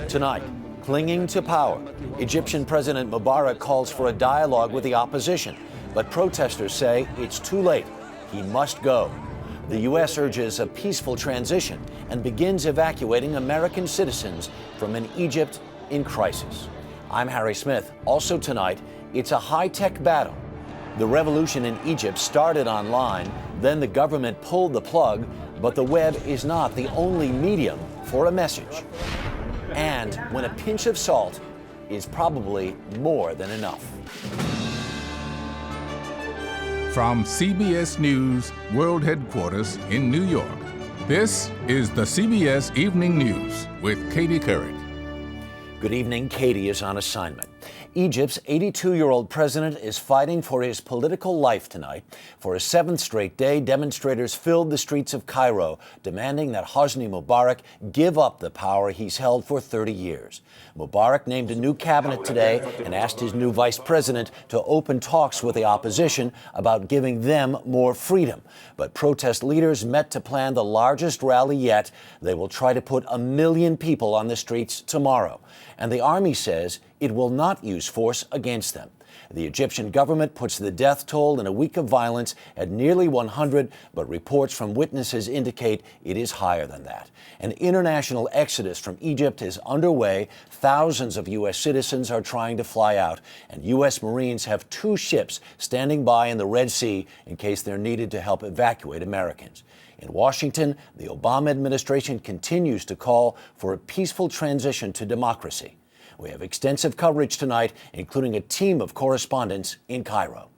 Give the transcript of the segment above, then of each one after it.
Tonight, clinging to power, Egyptian President Mubarak calls for a dialogue with the opposition, but protesters say it's too late. He must go. The U.S. urges a peaceful transition and begins evacuating American citizens from an Egypt in crisis. I'm Harry Smith. Also tonight, it's a high-tech battle. The revolution in Egypt started online, then the government pulled the plug, but the web is not the only medium for a message. And when a pinch of salt is probably more than enough. From CBS News World Headquarters in New York, this is the CBS Evening News with Katie Couric. Good evening. Katie is on assignment. Egypt's 82-year-old president is fighting for his political life tonight. For a seventh straight day, demonstrators filled the streets of Cairo, demanding that Hosni Mubarak give up the power he's held for 30 years. Mubarak named a new cabinet today and asked his new vice president to open talks with the opposition about giving them more freedom. But protest leaders met to plan the largest rally yet. They will try to put 1 million people on the streets tomorrow. And the army says it will not use force against them. The Egyptian government puts the death toll in a week of violence at nearly 100, but reports from witnesses indicate it is higher than that. An international exodus from Egypt is underway. Thousands of U.S. citizens are trying to fly out, and U.S. Marines have 2 ships standing by in the Red Sea in case they're needed to help evacuate Americans. In Washington, the Obama administration continues to call for a peaceful transition to democracy. We have extensive coverage tonight, including a team of correspondents in Cairo.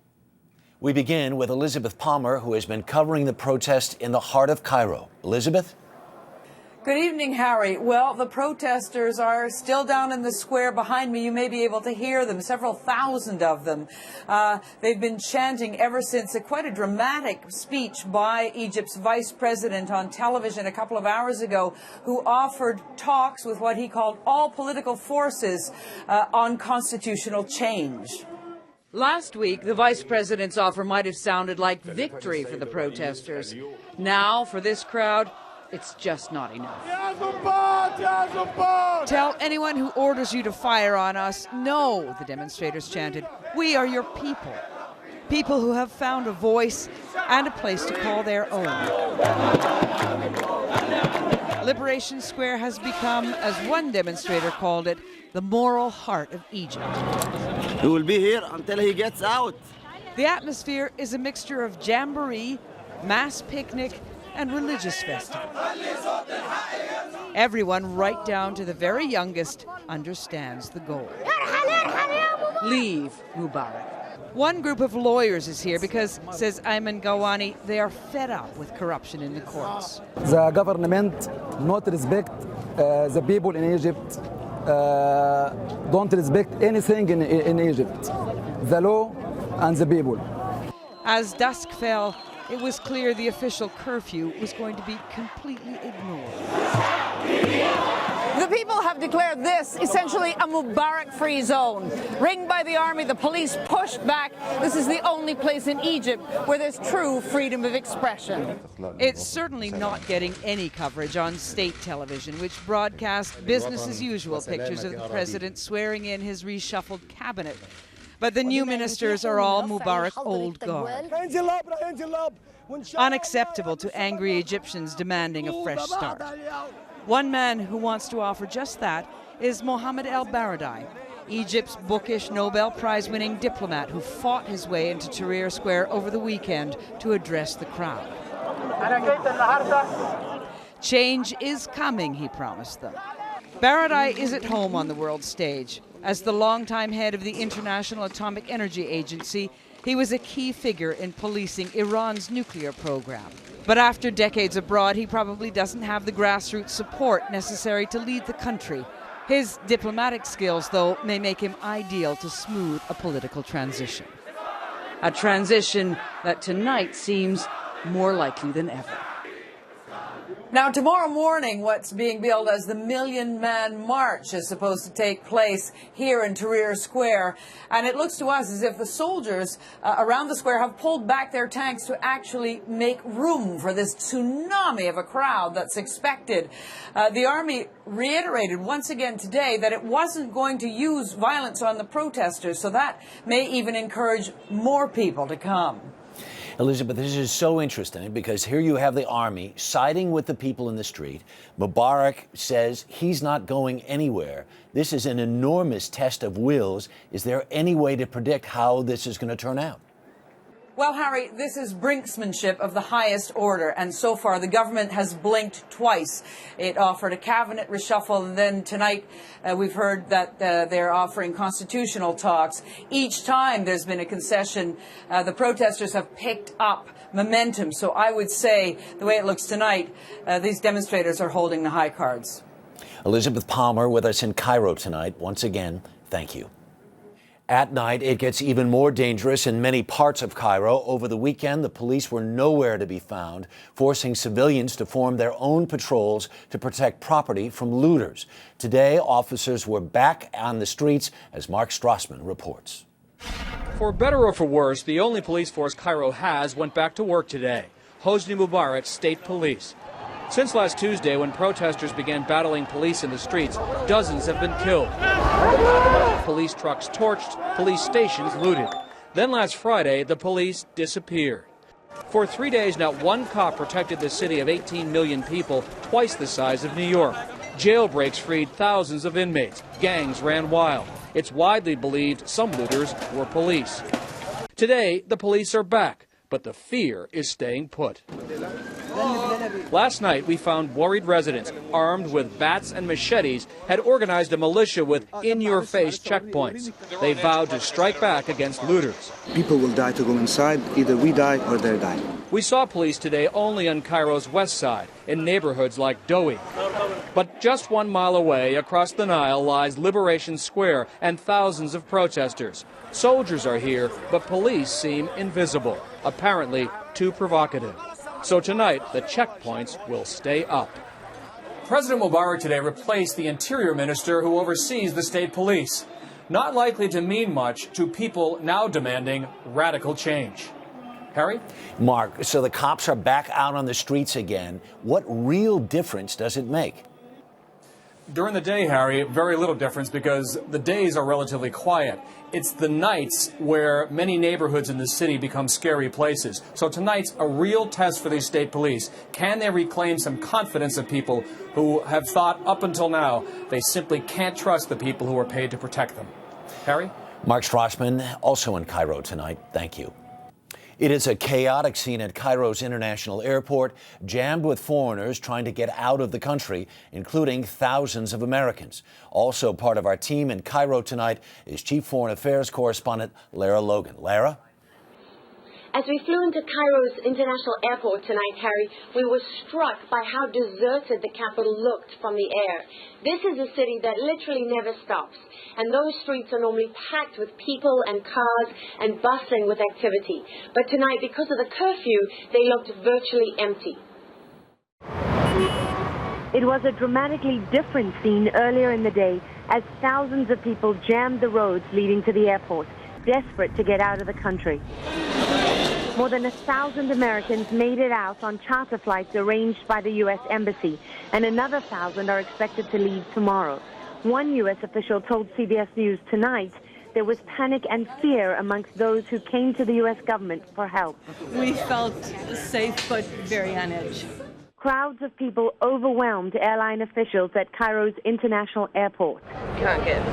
We begin with Elizabeth Palmer, who has been covering the protest in the heart of Cairo. Elizabeth? Good evening, Harry. Well, the protesters are still down in the square behind me. You may be able to hear them, several thousand of them. They've been chanting ever since quite a dramatic speech by Egypt's vice president on television a couple of hours ago, who offered talks with what he called all political forces on constitutional change. Last week, the vice president's offer might have sounded like victory for the protesters. Now, for this crowd, it's just not enough. Tell anyone who orders you to fire on us, no, the demonstrators chanted. We are your people. People who have found a voice and a place to call their own. Liberation Square has become, as one demonstrator called it, the moral heart of Egypt. He will be here until he gets out. The atmosphere is a mixture of jamboree, mass picnic, and religious festival. Everyone, right down to the very youngest, understands the goal. Leave Mubarak. One group of lawyers is here because, says Ayman Gawani, they are fed up with corruption in the courts. The government not respect the people in Egypt, don't respect anything in Egypt, the law and the people. As dusk fell, it was clear the official curfew was going to be completely ignored. The people have declared this essentially a Mubarak-free zone. Ringed by the army, the police pushed back. This is the only place in Egypt where there's true freedom of expression. It's certainly not getting any coverage on state television, which broadcasts business-as-usual pictures of the president swearing in his reshuffled cabinet. But the new ministers are all Mubarak old guard. Unacceptable to angry Egyptians demanding a fresh start. One man who wants to offer just that is Mohammed El-Baradei, Egypt's bookish Nobel Prize-winning diplomat who fought his way into Tahrir Square over the weekend to address the crowd. Change is coming, he promised them. Baradei is at home on the world stage. As the longtime head of the International Atomic Energy Agency, he was a key figure in policing Iran's nuclear program. But after decades abroad, he probably doesn't have the grassroots support necessary to lead the country. His diplomatic skills, though, may make him ideal to smooth a political transition. A transition that tonight seems more likely than ever. Now, tomorrow morning, what's being billed as the Million Man March is supposed to take place here in Tahrir Square. And it looks to us as if the soldiers around the square have pulled back their tanks to actually make room for this tsunami of a crowd that's expected. The army reiterated once again today that it wasn't going to use violence on the protesters, so that may even encourage more people to come. Elizabeth, this is so interesting because here you have the army siding with the people in the street. Mubarak says he's not going anywhere. This is an enormous test of wills. Is there any way to predict how this is going to turn out? Well, Harry, this is brinksmanship of the highest order, and so far the government has blinked twice. It offered a cabinet reshuffle, and then tonight we've heard that they're offering constitutional talks. Each time there's been a concession, the protesters have picked up momentum. So I would say, the way it looks tonight, these demonstrators are holding the high cards. Elizabeth Palmer with us in Cairo tonight. Once again, thank you. At night, it gets even more dangerous in many parts of Cairo. Over the weekend, the police were nowhere to be found, forcing civilians to form their own patrols to protect property from looters. Today, officers were back on the streets, as Mark Strassman reports. For better or for worse, the only police force Cairo has went back to work today. Hosni Mubarak's state police. Since last Tuesday, when protesters began battling police in the streets, dozens have been killed. Police trucks torched, police stations looted. Then last Friday, the police disappeared. For 3 days, not one cop protected the city of 18 million people, twice the size of New York. Jailbreaks freed thousands of inmates. Gangs ran wild. It's widely believed some looters were police. Today, the police are back, but the fear is staying put. Last night, we found worried residents armed with bats and machetes had organized a militia with in-your-face checkpoints. They vowed to strike back against looters. People will die to go inside. Either we die or they die. We saw police today only on Cairo's west side, in neighborhoods like Dowie. But just 1 mile away, across the Nile, lies Liberation Square and thousands of protesters. Soldiers are here, but police seem invisible, apparently too provocative. So tonight, the checkpoints will stay up. President Mubarak today replaced the interior minister who oversees the state police. Not likely to mean much to people now demanding radical change. Harry? Mark, so the cops are back out on the streets again. What real difference does it make? During the day, Harry, very little difference because the days are relatively quiet. It's the nights where many neighborhoods in the city become scary places. So tonight's a real test for these state police. Can they reclaim some confidence of people who have thought up until now they simply can't trust the people who are paid to protect them? Harry? Mark Strassman, also in Cairo tonight. Thank you. It is a chaotic scene at Cairo's International Airport, jammed with foreigners trying to get out of the country, including thousands of Americans. Also part of our team in Cairo tonight is Chief Foreign Affairs Correspondent Lara Logan. Lara? As we flew into Cairo's International Airport tonight, Harry, we were struck by how deserted the capital looked from the air. This is a city that literally never stops, and those streets are normally packed with people and cars and bustling with activity. But tonight, because of the curfew, they looked virtually empty. It was a dramatically different scene earlier in the day as thousands of people jammed the roads leading to the airport, desperate to get out of the country. More than 1,000 Americans made it out on charter flights arranged by the U.S. Embassy, and another 1,000 are expected to leave tomorrow. One U.S. official told CBS News tonight there was panic and fear amongst those who came to the U.S. government for help. We felt safe but very on edge. Crowds of people overwhelmed airline officials at Cairo's International Airport. Can't get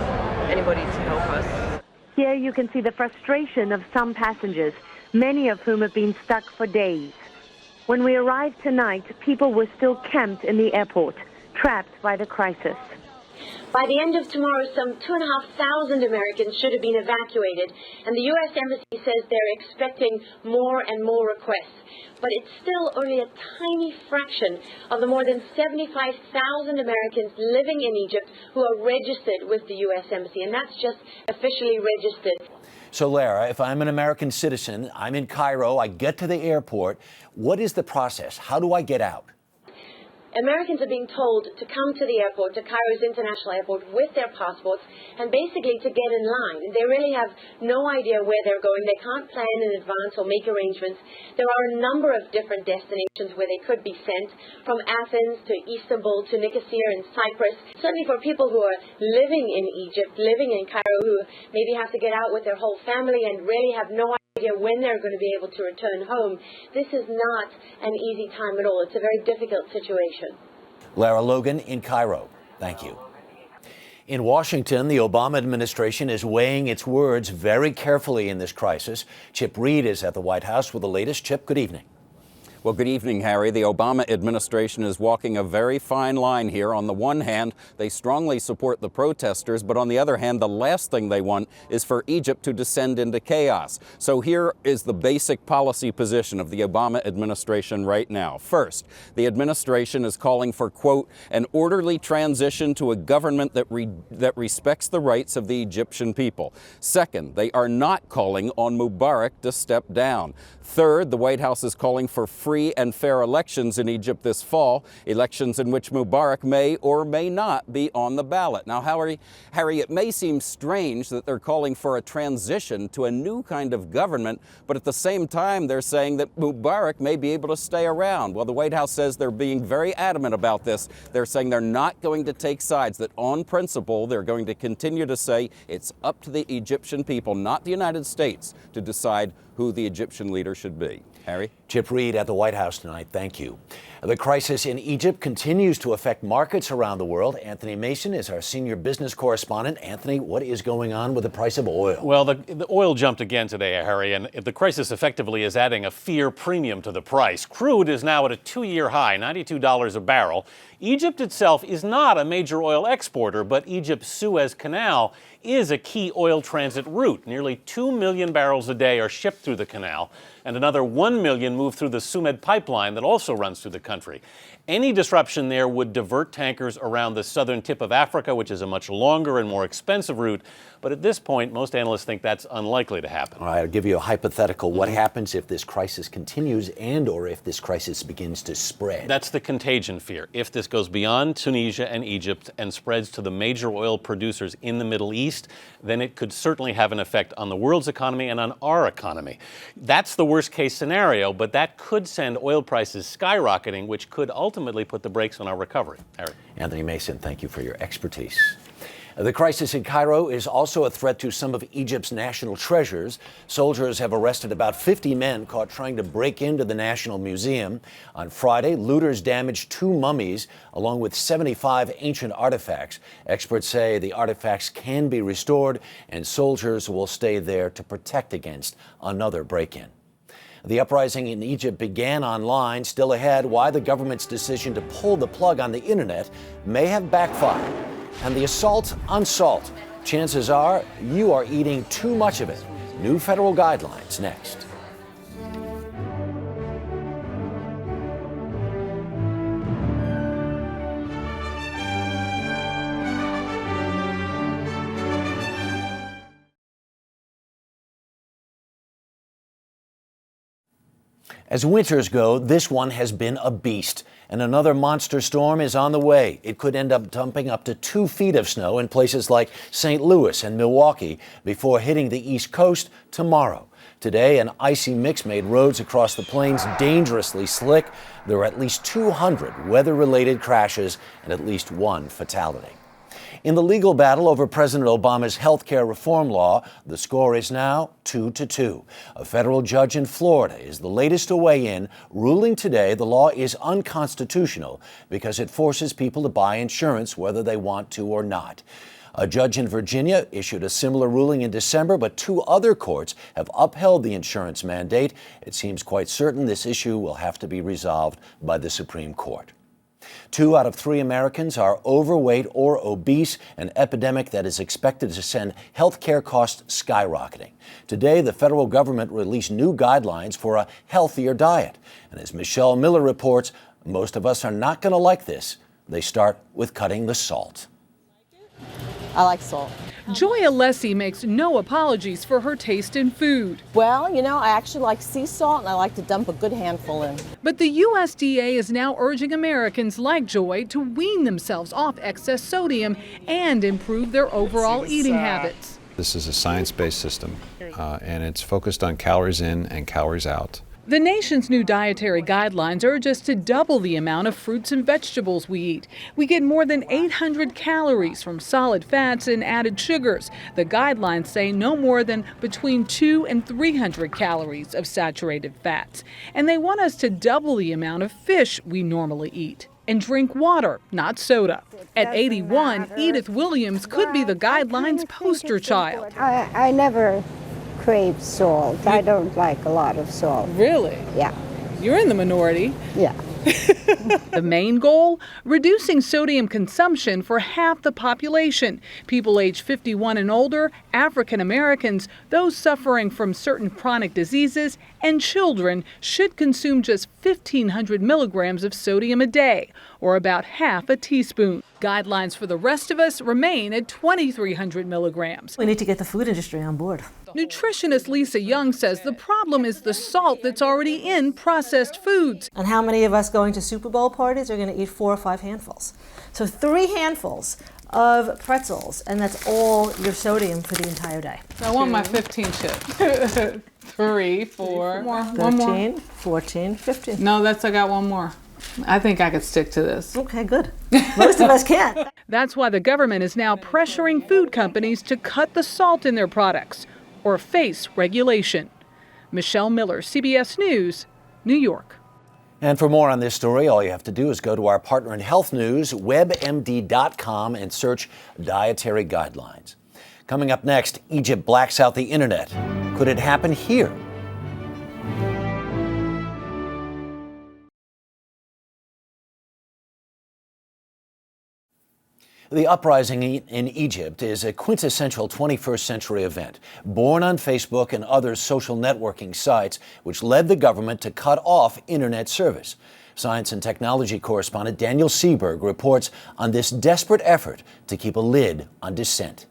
anybody to help us. Here you can see the frustration of some passengers, many of whom have been stuck for days. When we arrived tonight, people were still camped in the airport, trapped by the crisis. By the end of tomorrow, some 2,500 Americans should have been evacuated, and the U.S. Embassy says they're expecting more and more requests. But it's still only a tiny fraction of the more than 75,000 Americans living in Egypt who are registered with the U.S. Embassy, and that's just officially registered. So, Lara, if I'm an American citizen, I'm in Cairo, I get to the airport, what is the process? How do I get out? Americans are being told to come to the airport, to Cairo's international airport, with their passports and basically to get in line. They really have no idea where they're going. They can't plan in advance or make arrangements. There are a number of different destinations where they could be sent, from Athens to Istanbul to Nicosia and Cyprus. Certainly for people who are living in Egypt, living in Cairo, who maybe have to get out with their whole family and really have no idea when they're going to be able to return home. This is not an easy time at all. It's a very difficult situation. Lara Logan in Cairo. Thank you. In Washington, the Obama administration is weighing its words very carefully in this crisis. Chip Reed is at the White House with the latest. Chip, good evening. Well, good evening, Harry. The Obama administration is walking a very fine line here. On the one hand, they strongly support the protesters, but on the other hand, the last thing they want is for Egypt to descend into chaos. So here is the basic policy position of the Obama administration right now. First, the administration is calling for, quote, an orderly transition to a government that respects the rights of the Egyptian people. Second, they are not calling on Mubarak to step down. Third, the White House is calling for free and fair elections in Egypt this fall, elections in which Mubarak may or may not be on the ballot. Now, Harry, it may seem strange that they're calling for a transition to a new kind of government, but at the same time, they're saying that Mubarak may be able to stay around. Well, the White House says they're being very adamant about this. They're saying they're not going to take sides, that on principle, they're going to continue to say it's up to the Egyptian people, not the United States, to decide who the Egyptian leader should be. Harry? Chip Reed at the White House tonight. Thank you. The crisis in Egypt continues to affect markets around the world. Anthony Mason is our senior business correspondent. Anthony, what is going on with the price of oil? Well, the oil jumped again today, Harry, and the crisis effectively is adding a fear premium to the price. Crude is now at a two-year high, $92 a barrel. Egypt itself is not a major oil exporter, but Egypt's Suez Canal is a key oil transit route. Nearly 2 million barrels a day are shipped through the canal, and another 1 million move through the Sumed pipeline that also runs through the country. Any disruption there would divert tankers around the southern tip of Africa, which is a much longer and more expensive route. But at this point, most analysts think that's unlikely to happen. All right, I'll give you a hypothetical. What happens if this crisis continues and or if this crisis begins to spread? That's the contagion fear. If this goes beyond Tunisia and Egypt and spreads to the major oil producers in the Middle East, then it could certainly have an effect on the world's economy and on our economy. That's the worst case scenario, but that could send oil prices skyrocketing, which could ultimately put the brakes on our recovery. Harry. Anthony Mason, thank you for your expertise. The crisis in Cairo is also a threat to some of Egypt's national treasures. Soldiers have arrested about 50 men caught trying to break into the National Museum. On Friday, looters damaged 2 mummies along with 75 ancient artifacts. Experts say the artifacts can be restored and soldiers will stay there to protect against another break-in. The uprising in Egypt began online. Still ahead, why the government's decision to pull the plug on the internet may have backfired. And the assault on salt. Chances are you are eating too much of it. New federal guidelines next. As winters go, this one has been a beast, and another monster storm is on the way. It could end up dumping up to 2 feet of snow in places like St. Louis and Milwaukee before hitting the East Coast tomorrow. Today, an icy mix made roads across the plains dangerously slick. There are at least 200 weather-related crashes and at least 1 fatality. In the legal battle over President Obama's health care reform law, the score is now 2-2. A federal judge in Florida is the latest to weigh in, ruling today the law is unconstitutional because it forces people to buy insurance whether they want to or not. A judge in Virginia issued a similar ruling in December, but 2 other courts have upheld the insurance mandate. It seems quite certain this issue will have to be resolved by the Supreme Court. 2 out of 3 Americans are overweight or obese, an epidemic that is expected to send health care costs skyrocketing. Today, the federal government released new guidelines for a healthier diet. And as Michelle Miller reports, most of us are not going to like this. They start with cutting the salt. I like salt. Joy Alessi makes no apologies for her taste in food. Well, you know, I actually like sea salt and I like to dump a good handful in. But the USDA is now urging Americans like Joy to wean themselves off excess sodium and improve their overall eating habits. This is a science-based system, and it's focused on calories in and calories out. The nation's new dietary guidelines urge us to double the amount of fruits and vegetables we eat. We get more than 800 calories from solid fats and added sugars. The guidelines say no more than between 200 and 300 calories of saturated fats. And they want us to double the amount of fish we normally eat. And drink water, not soda. At 81, Edith Williams could be the guidelines' poster child. I never crave salt. I don't like a lot of salt. Really? Yeah. You're in the minority. Yeah. The main goal? Reducing sodium consumption for half the population. People age 51 and older, African Americans, those suffering from certain chronic diseases, and children should consume just 1,500 milligrams of sodium a day, or about half a teaspoon. Guidelines for the rest of us remain at 2,300 milligrams. We need to get the food industry on board. Nutritionist Lisa Young says the problem is the salt that's already in processed foods. And how many of us going to Super Bowl parties are going to eat 4 or 5 handfuls? So 3 handfuls of pretzels, and that's all your sodium for the entire day. I want my 15 chips. 3, 4, 13, 14, 15. No, I got one more. I think I could stick to this. Okay, good. Most of us can't. That's why the government is now pressuring food companies to cut the salt in their products or face regulation. Michelle Miller, CBS News, New York. And for more on this story, all you have to do is go to our partner in health news, webmd.com, and search dietary guidelines. Coming up next, Egypt blacks out the internet. Could it happen here? The uprising in Egypt is a quintessential 21st century event, born on Facebook and other social networking sites, which led the government to cut off internet service. Science and technology correspondent Daniel Seberg reports on this desperate effort to keep a lid on dissent.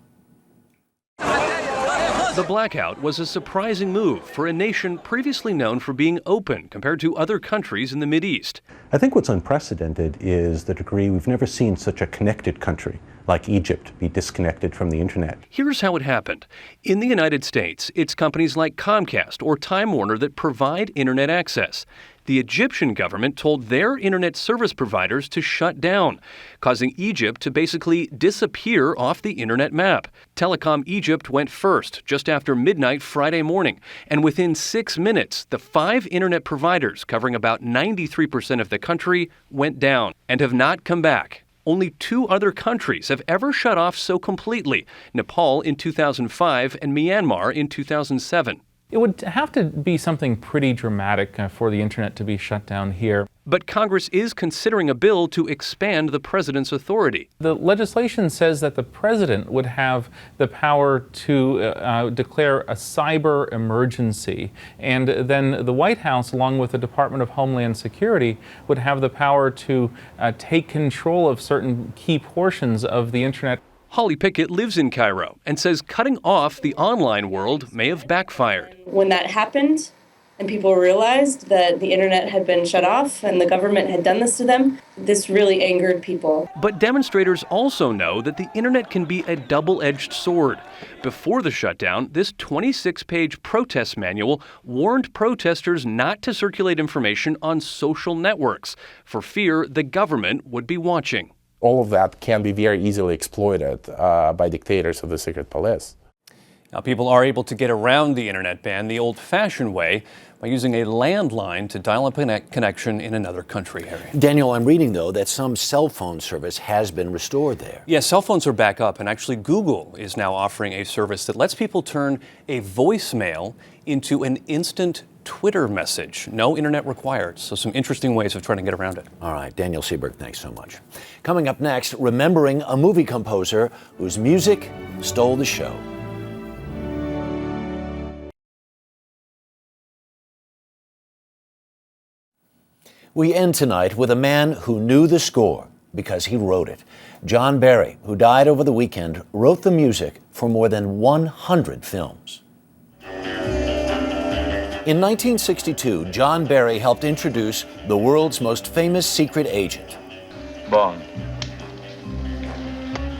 The blackout was a surprising move for a nation previously known for being open compared to other countries in the Mideast. I think what's unprecedented is the degree we've never seen such a connected country like Egypt be disconnected from the internet. Here's how it happened. In the United States, it's companies like Comcast or Time Warner that provide internet access. The Egyptian government told their internet service providers to shut down, causing Egypt to basically disappear off the internet map. Telecom Egypt went first, just after midnight Friday morning, and within 6 minutes, the 5 internet providers covering about 93% of the country went down and have not come back. Only 2 other countries have ever shut off so completely, Nepal in 2005 and Myanmar in 2007. It would have to be something pretty dramatic for the internet to be shut down here. But Congress is considering a bill to expand the president's authority. The legislation says that the president would have the power to declare a cyber emergency. And then the White House, along with the Department of Homeland Security, would have the power to take control of certain key portions of the internet. Holly Pickett lives in Cairo and says cutting off the online world may have backfired. When that happened and people realized that the internet had been shut off and the government had done this to them, this really angered people. But demonstrators also know that the internet can be a double-edged sword. Before the shutdown, this 26-page protest manual warned protesters not to circulate information on social networks for fear the government would be watching. All of that can be very easily exploited by dictators of the secret police. Now, people are able to get around the internet ban the old-fashioned way by using a landline to dial up a connection in another country, Harry. Daniel, I'm reading, though, that some cell phone service has been restored there. Yes, cell phones are back up, and actually Google is now offering a service that lets people turn a voicemail into an instant Twitter message. No internet required. So some interesting ways of trying to get around it. All right, Daniel Seberg, thanks so much. Coming up next, remembering a movie composer whose music stole the show. We end tonight with a man who knew the score because he wrote it. John Barry, who died over the weekend, wrote the music for for more than 100 films. In 1962, John Barry helped introduce the world's most famous secret agent. Bond.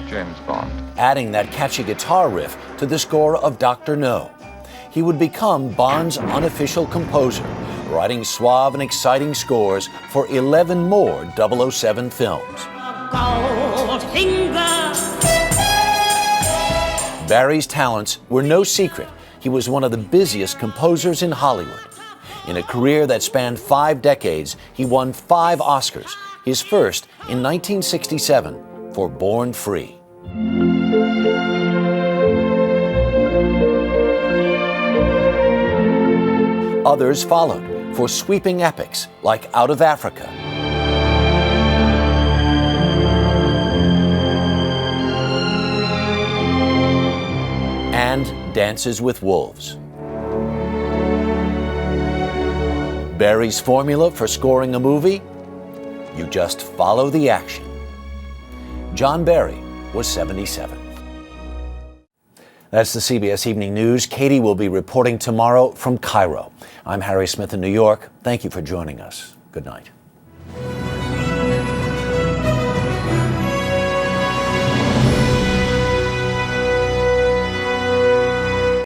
James Bond. Adding that catchy guitar riff to the score of Dr. No. He would become Bond's unofficial composer, writing suave and exciting scores for 11 more 007 films. Barry's talents were no secret. He was one of the busiest composers in Hollywood. In a career that spanned 5 decades, he won 5 Oscars, his first in 1967 for Born Free. Others followed for sweeping epics like Out of Africa, and Dances with Wolves. Barry's formula for scoring a movie? You just follow the action. John Barry was 77. That's the CBS Evening News. Katie will be reporting tomorrow from Cairo. I'm Harry Smith in New York. Thank you for joining us. Good night.